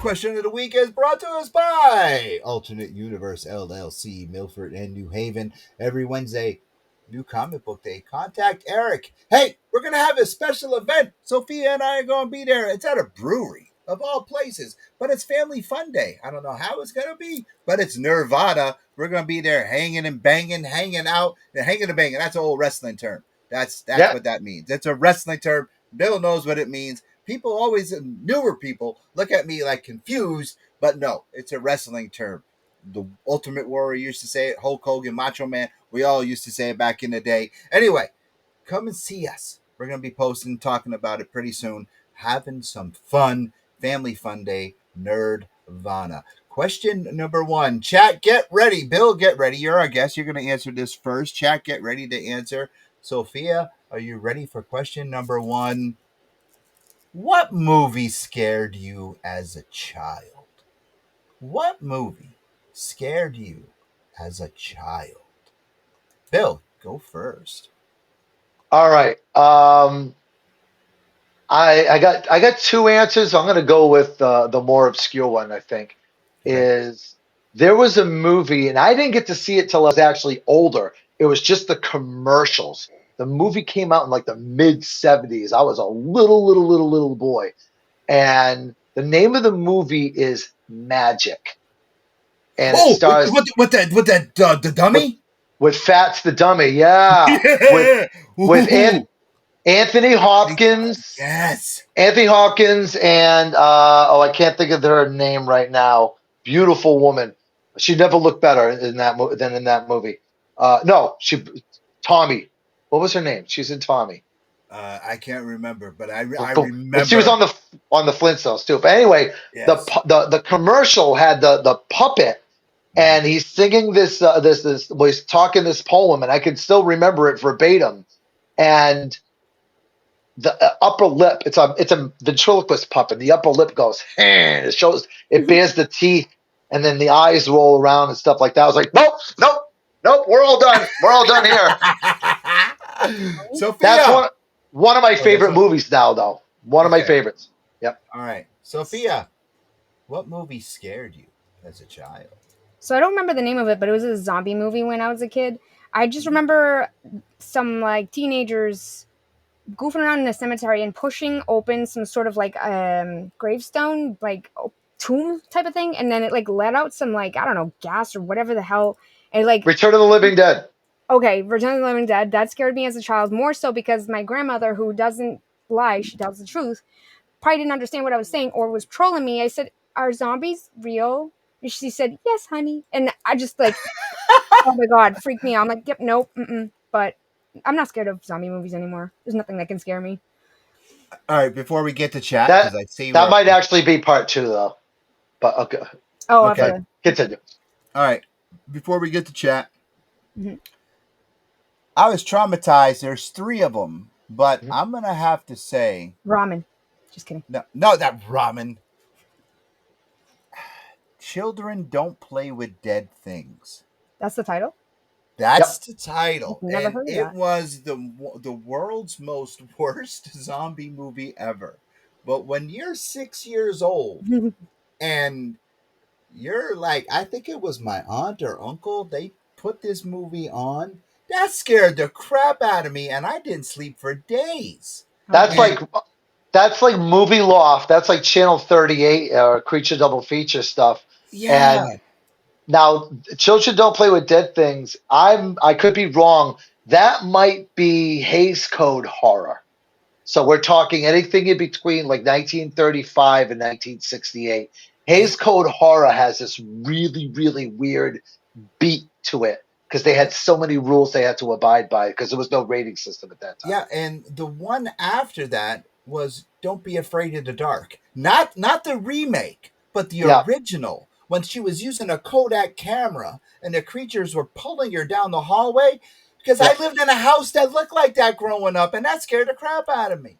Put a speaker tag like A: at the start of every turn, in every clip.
A: question of the week is brought to us by Alternate Universe LLC, Milford and New Haven. Every Wednesday, new comic book day. Contact Eric. Hey, we're going to have a special event. Sophia and I are going to be there. It's at a brewery, of all places, but it's Family Fun Day. I don't know how it's going to be, but it's Nirvana. We're going to be there hanging and banging, hanging out. Hanging and banging, that's an old wrestling term. That's what that means. It's a wrestling term. Bill knows what it means. People always, newer people, look at me like confused, but no, it's a wrestling term. The Ultimate Warrior used to say it. Hulk Hogan, Macho Man, we all used to say it back in the day. Anyway, come and see us. We're going to be posting, talking about it pretty soon. Having some fun. Family Fun Day, Nerdvana. Question number 1. Chat, get ready. Bill, get ready. You're our guest. You're going to answer this first. Chat, get ready to answer. Sophia, are you ready for question number 1? What movie scared you as a child? What movie scared you as a child? Bill, go first.
B: All right. I got two answers. I'm going to go with the more obscure one. I think
A: Okay.
B: is there was a movie, and I didn't get to see it till I was actually older. It was just the commercials. The movie came out in like the mid '70s. I was a little boy, and the name of the movie is Magic, and it
A: Oh,
B: stars
A: the
B: with
A: dummy?
B: Fats the Dummy. Yeah, with
A: Yeah.
B: with
A: Ooh.
B: Anthony Hopkins.
A: Yes.
B: Anthony Hopkins and I can't think of her name right now. Beautiful woman. She never looked better in than in that movie. No, Tommy. What was her name? She's in Tommy.
A: I can't remember, but I
B: But she was
A: remember.
B: on the Flintstones too. But anyway,
A: Yes.
B: the commercial had the puppet,
A: Mm-hmm.
B: and he's singing this well, he's talking this poem, and I can still remember it verbatim. And the upper lip, it's a ventriloquist puppet. The upper lip goes, it shows, it bears the teeth, and then the eyes roll around and stuff like that. I was like, nope, nope, nope, we're all done. We're all done here. That's
A: Sophia.
B: one of my
A: Oh, that's
B: favorite
A: what.
B: movies now, though. One of my
A: Okay.
B: favorites. Yep.
A: All right. Sophia, what movie scared you as a child?
C: So I don't remember the name of it, but it was a zombie movie when I was a kid. I just remember some like teenagers goofing around in a cemetery and pushing open some sort of like gravestone, like tomb type of thing, and then it like let out some like I don't know gas or whatever the hell. And like
B: Return of the Living Dead.
C: okay, Return of the Living Dead. That scared me as a child more so because my grandmother, who doesn't lie, she tells the truth, probably didn't understand what I was saying or was trolling me. I said, "Are zombies real?" And she said, "Yes, honey." And I just like, oh my god, freaked me out. I'm like, "Yep, nope." But I'm not scared of zombie movies anymore. There's nothing that can scare me.
A: All right. Before we get to chat, because
B: That
A: I see
B: that
A: where.
B: might actually be part two, though. But okay,
C: Oh, I have
A: Okay.
B: but
C: to.
B: continue.
A: All right. Before we get to chat,
C: Mhm.
A: I was traumatized. There's 3 of them, but
B: Mhm.
A: I'm gonna have to say
C: Ramen. Just kidding.
A: no. That ramen. Children don't play with dead things.
C: That's the title.
A: That's
B: Yep.
A: the title,
C: Never
A: and
C: heard of
A: it
C: that.
A: was the world's most worst zombie movie ever. But when you're 6 years old and you're like, I think it was my aunt or uncle, they put this movie on. That scared the crap out of me, and I didn't sleep for days.
C: Oh
B: That's
C: boy.
A: And
B: like Movie Loft. That's like Channel 38 or Creature Double Feature stuff.
A: yeah,
B: And now children don't play with dead things. I could be wrong. That might be Hays Code horror. So we're talking anything in between like 1935 and 1968.
A: it,
B: Hays Code horror has this really weird beat to it because they had so many rules they had to abide by because there was no rating system at that time.
A: yeah, and the one after that was Don't Be Afraid of the Dark. Not the remake, but the
B: Yeah.
A: original. When she was using a Kodak camera and the creatures were pulling her down the hallway. Because I
B: Yep.
A: lived in a house that looked like that growing up, and that scared the crap out of me.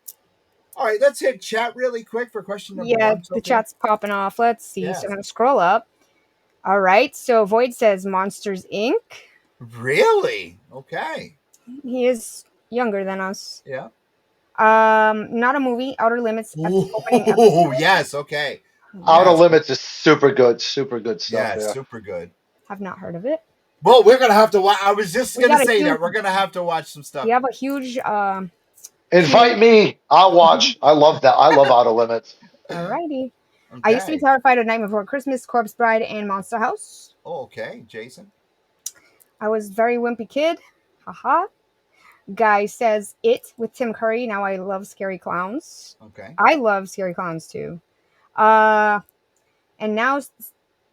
A: All right, let's hit chat really quick for question number
C: Yeah,
A: 1,
C: the
A: Sophia.
C: chat's popping off. Let's see. So I'm
A: Yes.
C: gonna scroll up. All right. So Void says Monsters Inc.
A: Really? Okay.
C: He is younger than us.
A: Yeah.
C: Not a movie. Outer Limits opening
A: Ooh,
C: episode.
A: yes. Okay.
B: Outer
A: Yeah,
B: Limits is super good stuff.
A: yeah,
B: Yeah.
A: super good.
C: Have not heard of it.
A: Well, we're gonna have to watch. I was just
C: We
A: gonna
C: got a
A: say
C: huge.
A: that we're gonna have to watch some
C: We
A: stuff.
C: have a huge queue.
B: Invite me. I'll watch. I love that. I love Outer Limits.
C: Alrighty. I used to be
A: Okay.
C: terrified of Night Before Christmas, Corpse Bride, and Monster House.
A: Oh, okay, Jason.
C: I was a very wimpy kid. Haha. Guy says It with Tim Curry. Now I love scary clowns.
A: Okay.
C: I love scary clowns too. Uh, and now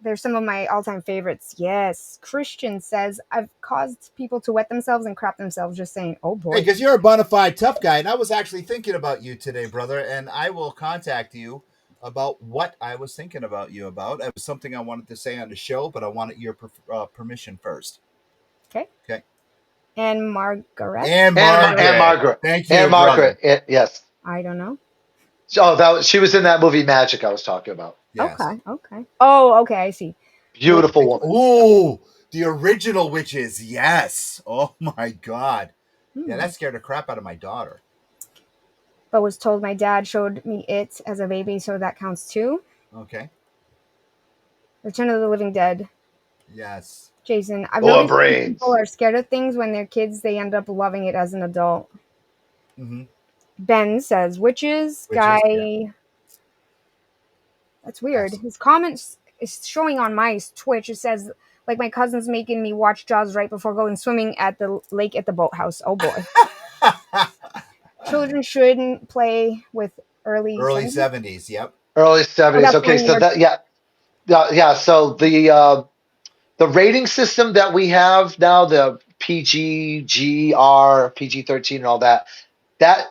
C: there's some of my all-time favorites. Yes, Christian says I've caused people to wet themselves and crap themselves. Just saying. Oh
A: Hey,
C: boy.
A: because you're a bona fide tough guy, and I was actually thinking about you today, brother, and I will contact you about what I was thinking about you about. It was something I wanted to say on the show, but I wanted your permission first.
C: Okay.
A: Okay.
C: And Margaret.
A: And
B: And
A: Margaret.
B: Margaret.
A: Thank
B: And
A: you, brother.
B: Margaret. Yes.
C: I don't know.
B: Oh, she was in that movie Magic I was talking about.
A: Yes.
C: Okay. Okay. Oh, okay. I see.
B: Beautiful woman.
A: Ooh, the original witches. Yes. Oh my God. Yeah, that scared the crap out of my daughter.
C: But was told my dad showed me it as a baby, so that counts too.
A: Okay.
C: Return of the Living Dead.
A: Yes.
C: Jason, I've
B: Full of
C: noticed when people
B: brains.
C: are scared of things when they're kids, they end up loving it as an adult.
A: Mm-hmm.
C: Ben says witches.
A: Witches. Yeah.
C: Guy, that's weird.
A: Yes.
C: His comments is showing on my Twitch. It says like my cousin's making me watch Jaws right before going swimming at the lake at the boathouse. Oh boy. Children shouldn't play with early
A: Early
C: 70s.
A: 70s. Yep.
B: Early
C: Oh,
B: 70s.
C: that's
B: Okay,
C: when
B: so
C: you're
B: that yeah. So the rating system that we have now, the PG, GR, PG-13 and all that,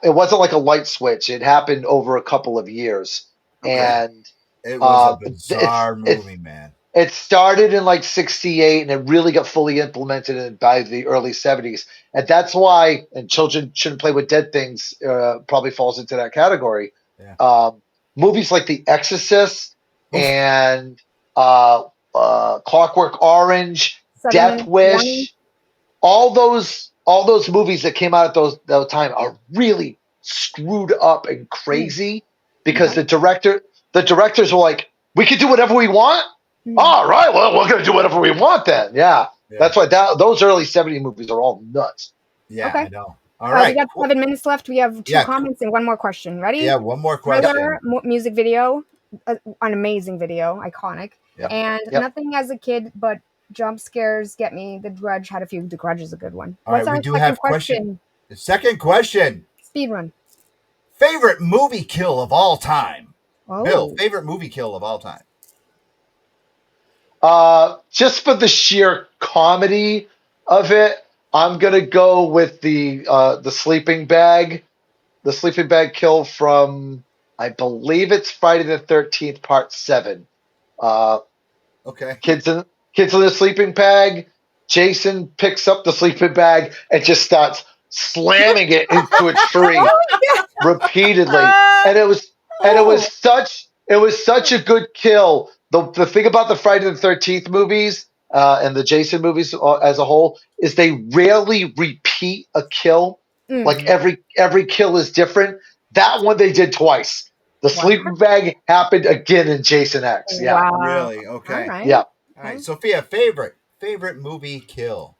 B: it wasn't like a light switch. It happened over a couple of years.
C: okay.
B: And
A: It was a
B: it's
A: bizarre movie, man.
B: it started in like 68 and it really got fully implemented by the early 70s. And that's why, and children shouldn't play with dead things, probably falls into that category.
A: Yeah.
B: Movies like The Exorcist
A: Oof.
B: and Clockwork Orange, Death
C: Sutherland warning.
B: Wish, all those movies that came out at those time are really screwed up and crazy because
C: Okay.
B: the directors were like, we can do whatever we want. All right, well, we're going to do whatever we want then. Yeah,
A: Yeah.
B: that's why those early 70s movies are all nuts.
A: Yeah,
C: Okay.
A: I know. All
C: We
A: right.
C: got
A: Cool.
C: 7 minutes left. We have two
A: Yeah.
C: comments and one more question. Ready?
A: Yeah. One more
C: Thriller
A: question.
C: music video, an amazing video, iconic.
B: Yep.
C: And
B: Yep.
C: nothing as a kid, but jump scares get me. The Grudge had a few. The Grudge is a good one.
A: All
C: What's
A: right. We
C: our
A: do
C: second
A: have
C: question?
A: The second question.
C: Speed run.
A: Favorite movie kill of all time?
C: Oh.
A: Bill, favorite movie kill of all time?
B: Just for the sheer comedy of it, I'm gonna go with the sleeping bag kill from, I believe it's Friday the 13th Part 7.
A: Okay.
B: Kids in the sleeping bag. Jason picks up the sleeping bag and just starts slamming it into a tree repeatedly, and it was
C: Oh.
B: such a good kill. The thing about the Friday the 13th movies and the Jason movies as a whole is they rarely repeat a kill. Like every kill is different. That one they did twice. The
C: Wow.
B: sleeping bag happened again in Jason X. Yeah,
C: Wow.
A: Really?
C: All
A: Okay.
C: right.
B: yeah.
A: All right. Sophia, favorite movie kill?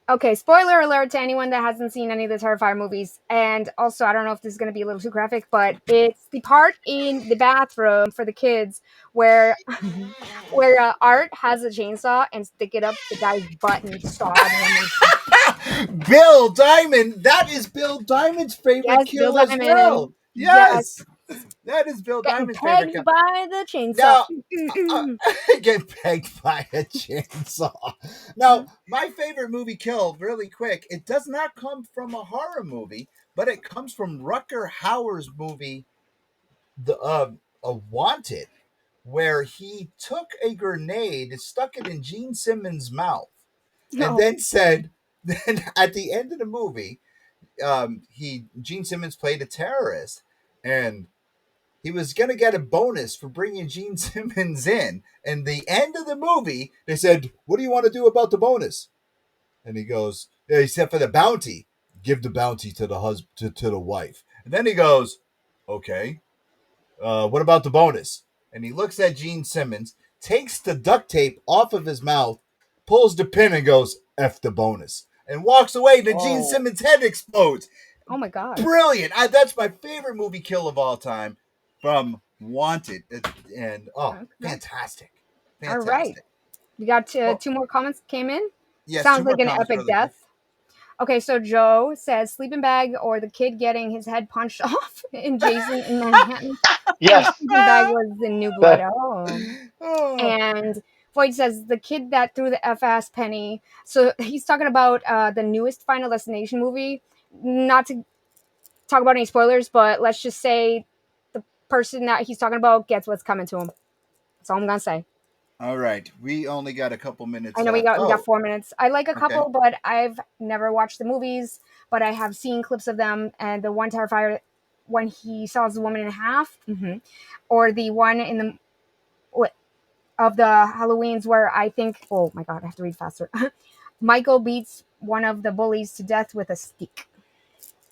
C: Okay, spoiler alert to anyone that hasn't seen any of the Terrifier movies. And also, I don't know if this is going to be a little too graphic, but it's the part in the bathroom for the kids where Art has a chainsaw and stick it up the guy's butt and saw him.
A: Bill Diamond. That is Bill Diamond's favorite
C: Yes,
A: kill
C: Bill
A: as
C: Diamond.
A: well. Yes. That is Bill
C: Getting
A: Diamond's favorite kill.
C: pegged by the chainsaw.
A: Now, get pegged by a chainsaw. Now, my favorite movie kill, really quick, it does not come from a horror movie, but it comes from Rutger Hauer's movie, Wanted, where he took a grenade and stuck it in Gene Simmons' mouth, and then said, then at the end of the movie, Gene Simmons played a terrorist, and he was going to get a bonus for bringing Gene Simmons in. And the end of the movie, they said, what do you want to do about the bonus? And he goes, yeah, he said for the bounty, give the bounty to the husband, to the wife. And then he goes, okay, what about the bonus? and he looks at Gene Simmons, takes the duct tape off of his mouth, pulls the pin, and goes, F the bonus, and walks away. The Gene Simmons head explodes.
C: Oh my god.
A: Brilliant. That's my favorite movie kill of all time from Wanted. And,
C: Okay.
A: fantastic.
C: All right.
A: Fantastic.
C: We got two more comments came in.
A: Yes,
C: Sounds
A: two more
C: like an
A: comments
C: epic
A: really
C: death. Okay, so Joe says sleeping bag or the kid getting his head punched off in Jason in Manhattan.
B: Yes.
C: Sleeping bag was in New Blood. Oh.
A: Oh.
C: And Floyd says the kid that threw the F-ass penny. So he's talking about the newest Final Destination movie. Not to talk about any spoilers, but let's just say the person that he's talking about gets what's coming to him. That's all I'm gonna say.
A: All right. We only got a couple minutes
C: I know we
A: left.
C: got 4 minutes. I like a
A: Okay.
C: couple, but I've never watched the movies, but I have seen clips of them. And the one Terrifier, when he saws the woman in half, or the one in the of the Halloweens where I think, oh my god, I have to read faster. Michael beats one of the bullies to death with a stick.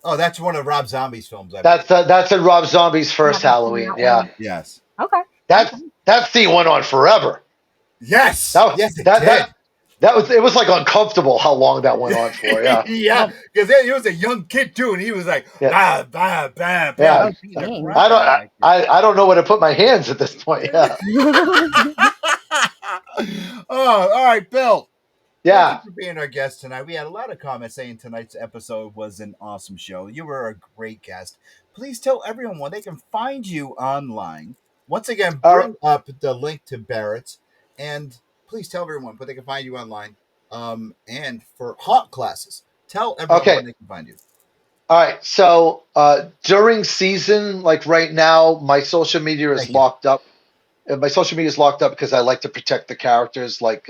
A: Oh, that's one of Rob Zombie's films.
B: That's in Rob Zombie's first Halloween. Yeah.
A: Yes.
C: Okay.
B: That scene went on forever.
A: Yes. Yes, it did.
B: It was like uncomfortable how long that went on for. Yeah.
A: Yeah, because he was a young kid too, and he was like,
B: Yeah.
A: bah, bah, bah, bah.
B: Yeah.
A: I
B: don't know where to put my hands at this point. Yeah.
A: Oh, all right, Bill.
B: Yeah.
A: Thank you for being our guest tonight. We had a lot of comments saying tonight's episode was an awesome show. You were a great guest. Please tell everyone where they can find you online. Once again, bring up the link to Barrett's, and please tell everyone where they can find you online. And for haunt classes, tell everyone where they can find you.
B: All right. So during season, like right now, my social media is locked up. My social media is locked up because I like to protect the characters. Like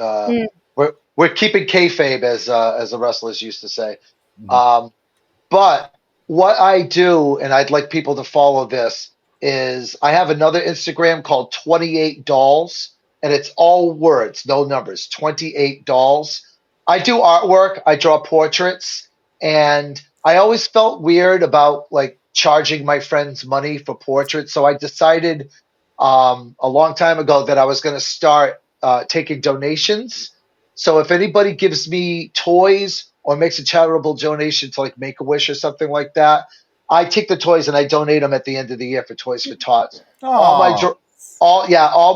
B: we're keeping kayfabe, as the wrestlers used to say. But what I do, and I'd like people to follow this, is I have another Instagram called 28 Dolls, and it's all words, no numbers. 28 Dolls. I do artwork. I draw portraits, and I always felt weird about like charging my friends money for portraits. So I decided a long time ago that I was going to start taking donations. So if anybody gives me toys or makes a charitable donation to like Make-A-Wish or something like that, I take the toys and I donate them at the end of the year for Toys for Tots. All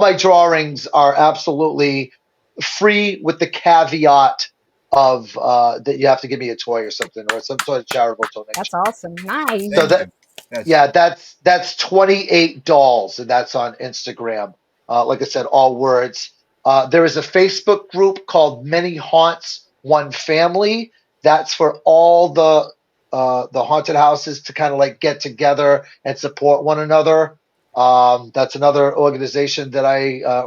B: my drawings are absolutely free with the caveat of that you have to give me a toy or something or some sort of charitable donation.
C: That's awesome. Nice.
B: So that's 28 Dolls, and that's on Instagram. Like I said, all words. There is a Facebook group called Many Haunts, One Family. That's for all the haunted houses to kind of like get together and support one another. That's another organization that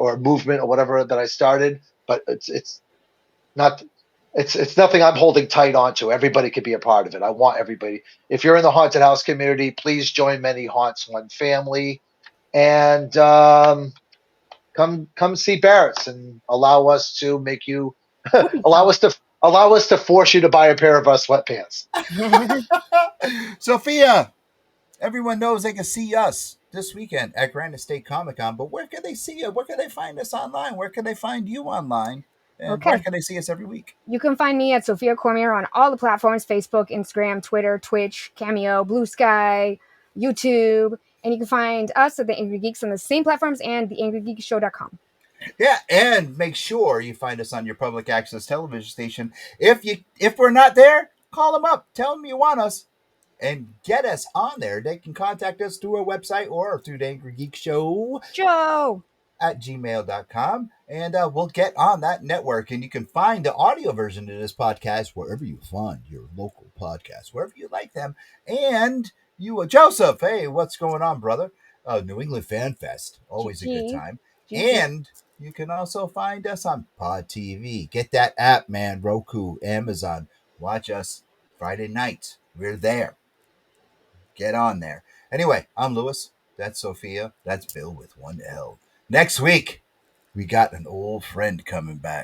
B: or movement or whatever that I started, but it's nothing I'm holding tight onto. Everybody could be a part of it. I want everybody. If you're in the haunted house community, please join Many Haunts, One Family, and come see Barrett's and allow us to make you allow us to force you to buy a pair of our sweatpants.
A: Sophia, everyone knows they can see us this weekend at Granite State Comic Con, but where can they see you? Where can they find us online? Where can they find you online? And where can they see us every week?
C: You can find me at Sophia Cormier on all the platforms: Facebook, Instagram, Twitter, Twitch, Cameo, Blue Sky, YouTube. And you can find us at The Angry Geeks on the same platforms and theangrygeekshow.com.
A: Yeah, and make sure you find us on your public access television station. If we're not there, call them up. Tell them you want us and get us on there. They can contact us through our website or through the Angry Geek Show at gmail.com, and we'll get on that network. And you can find the audio version of this podcast wherever you find your local podcasts, wherever you like them. And you, Joseph, hey, what's going on, brother? New England Fan Fest, always a good time. And you can also find us on Pod TV. Get that app, man. Roku, Amazon. Watch us Friday nights. We're there. Get on there. Anyway, I'm Lewis. That's Sophia. That's Bill with one L. Next week, we got an old friend coming back.